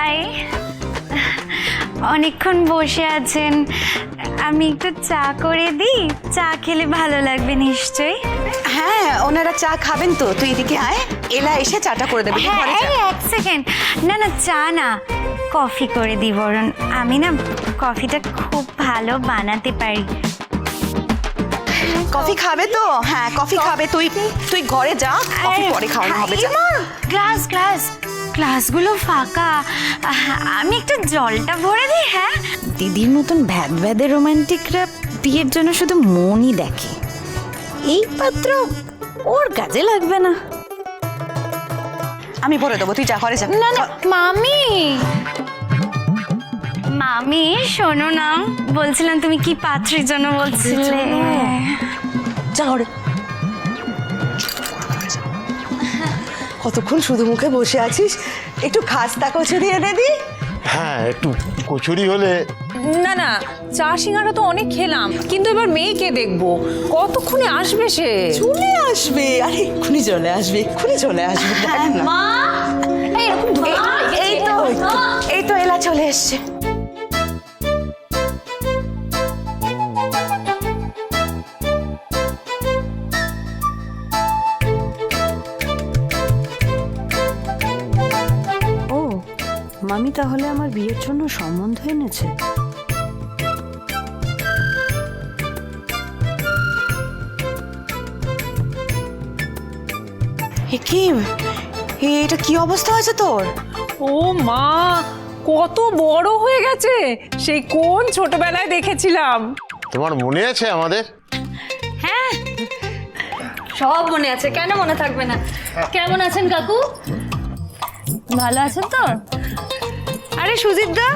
High, অনেকক্ষণ বসে আছেন, আমি একটু চা করে দিই? চা খেলে ভালো লাগবে নিশ্চয়ই। হ্যাঁ, ওনারা চা খাবেন তো, তুই এদিকে আয়, এলা এসে চাটা করে দেবে। হ্যাঁ, এক সেকেন্ড, না না চা না, কফি করে দিই বরং। আমি না কফিটা খুব ভালো বানাতে পারি। কফি খাবে তো? হ্যাঁ কফি খাবে, তুই তুই ঘরে যা, কফি পরে খাওয়ানো হবে। যা। গ্লাস গ্লাস গ্লাসগুলো ফাঁকা, আমি একটু জলটা ভরে দিই। হ্যাঁ, দিদির মতন ভ্যাদ ভ্যাদে রোমান্টিকরা বিয়ের জন্য শুধু মনই দেখে, এই পাত্র ওর কাজে লাগবে না। আমি ভরে দেবো, তুই যা ঘরে যা। না না মামি, মামি শোনো না, বলছিলাম তুমি কি পাত্রীর জন্য বলছিলে? যা ঘরে। কতক্ষণ শুধু মুখে বসে আছিস, একটু খাস্তা কচুরি এনে দি। হ্যাঁ, একটু কচুরি হলে। না না, চা সিঙ্গারা তো অনেক খেলাম, কিন্তু এবার মেয়েকে দেখবো, কতক্ষণে আসবে সে? চলে আসবে, আরে এক্ষুনি চলে আসবে, এক্ষুনি চলে আসবে। দেখ না। এই তো এলা চলে এসছে। ও মামি তাহলে আমার বিয়ের জন্য সম্বন্ধ এনেছে। কি এটা কি অবস্থা হয়েছে তোর? ও মা, কত বড় হয়ে গেছে, সেই কোন ছোটবেলায় দেখেছিলাম। তোমার মনে আছে আমাদের? হ্যাঁ, সব মনে আছে, কেন মনে থাকবে না? কেমন আছেন কাকু? ভালো আছেন তো? আরে সুজিত দা,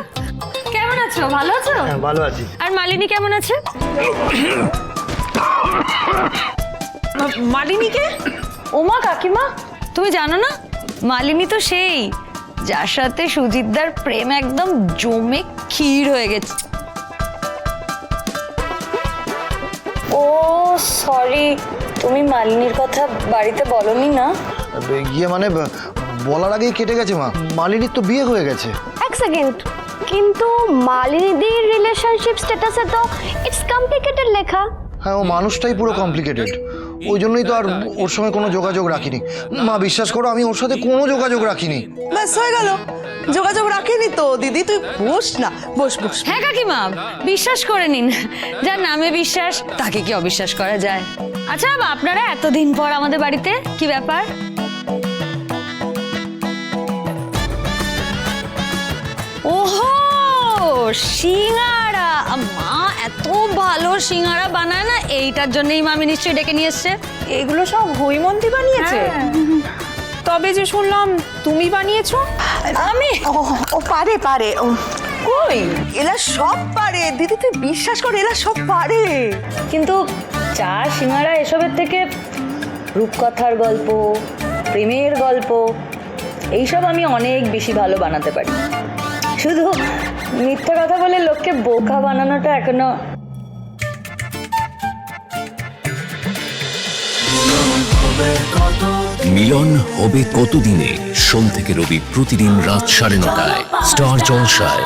কেমন আছো? ভালো আছো? হ্যাঁ, ভালো আছি। আর মালিনী কেমন আছে? মালিনীকে? ওমা কাকিমা, তুমি জানো না, মালিনী তো সেই যার সাথে সুজিতদার প্রেম একদম জমে ক্ষীর হয়ে গেছে। ও সরি, তুমি মালিনীর কথা বাড়িতে বলনি না? গিয়ে মানে বলার আগেই কেটে গেছে মা, মালিনীর তো বিয়ে হয়ে গেছে। এক সেকেন্ড, কিন্তু মালিনীদির রিলেশনশিপ স্ট্যাটাসে তো ইটস কমপ্লিকেটেড লেখা। হ্যাঁ, ও মানুষটাই পুরো কমপ্লিকেটেড, ওই জন্যই তো আর ওর সঙ্গে কোনো যোগাযোগ রাখিনি। মা বিশ্বাস করো, আমি ওর সাথে কোনো যোগাযোগ রাখিনি। ব্যাস হয়ে গেল, যোগাযোগ রাখিনি তো। দিদি তুই বস না, বস বস। হ্যাঁ কাকিমা, বিশ্বাস করে নিন, যার নামে বিশ্বাস তাকে কি অবিশ্বাস করা যায়? আচ্ছা আপনারা এতদিন পর আমাদের বাড়িতে, কি ব্যাপার? ওহো সিঙ্গারা, মা এত ভালো সিঙ্গারা বানায় না, এইটার জন্যই মামি নিশ্চয়ই ডেকে নিয়ে এসছে। এগুলো সব হৈমন্তী বানিয়েছে? তবে যে শুনলাম তুমি বানিয়েছো। আমি ও পারে পারে, ও কই এলা সব পারে দিদি, তুই বিশ্বাস কর, এলা সব পারে। কিন্তু চা সিঙ্গারা এসবের থেকে রূপকথার গল্প, প্রেমের গল্প, এইসব আমি অনেক বেশি ভালো বানাতে পারি। শুধু মিথ্যা কথা বলে লোককে বোকা বানানোটা এখনো। মিলন হবে কতদিনে? সোম থেকে রবি প্রতিদিন রাত 9:30টায় স্টার জলসায়।